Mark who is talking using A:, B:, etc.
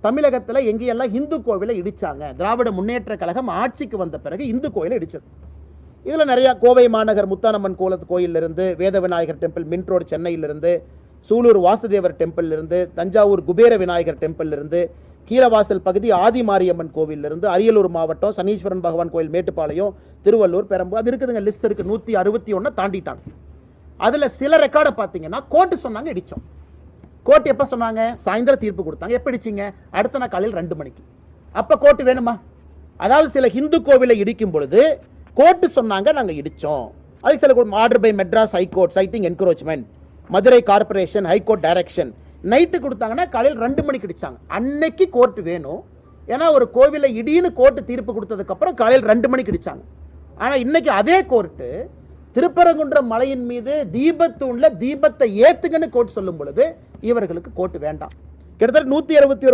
A: தமிழகத்தில் எங்கேயெல்லாம் இந்து கோவிலை இடிச்சாங்க. திராவிட முன்னேற்ற கழகம் ஆட்சிக்கு வந்த பிறகு இந்து கோயிலை இடிச்சது. இதில் நிறையா கோவை மாநகர் முத்தானம்மன் கோயிலிருந்து, வேத விநாயகர் டெம்பிள் மின்ட் ரோடு சென்னையிலிருந்து, சூலூர் வாசுதேவர் டெம்பிளிலிருந்து, தஞ்சாவூர் குபேர விநாயகர் டெம்பிளிலிருந்து, கீழவாசல் பகுதி ஆதிமாரியம்மன் கோவிலிருந்து, அரியலூர் மாவட்டம் சனீஸ்வரன் பகவான் கோயில் மேட்டுப்பாளையம், திருவள்ளூர், பெரம்பூர், அது இருக்குதுங்க, லிஸ்ட் இருக்குது. 161 தாண்டிட்டாங்க. அதில் சில ரெக்கார்டை பார்த்தீங்கன்னா கோர்ட்டு சொன்னாங்க இடித்தோம். கோர்ட் எப்போ சொன்னாங்க? சாயந்தரம் தீர்ப்பு கொடுத்தாங்க. எப்போ இடிச்சிங்க? அடுத்த நாள் காலையில் 2 மணிக்கு. அப்போ கோர்ட்டு வேணுமா? அதாவது சில இந்து கோவிலை இடிக்கும் பொழுது கோர்ட்டு சொன்னாங்க நாங்கள் இடித்தோம். அதுக்கு சில order by Madras high court citing encroachment, Madurai corporation high court direction, night கொடுத்தாங்கன்னா காலையில் 2 மணிக்கு இடிச்சாங்க. அன்னைக்கு கோர்ட்டு வேணும். ஏன்னா ஒரு கோவிலை இடின்னு கோர்ட்டு தீர்ப்பு கொடுத்ததுக்கப்புறம் காலையில் 2 மணிக்கு இடிச்சாங்க. ஆனால் இன்னைக்கு அதே கோர்ட்டு திருப்பரங்குன்றம் மலையின் மீது தீபத்தூண்ல தீபத்தை ஏத்துங்கன்னு கோர்ட் சொல்லும் பொழுது இவர்களுக்கு கோர்ட்டு வேண்டாம். கிட்டத்தட்ட 161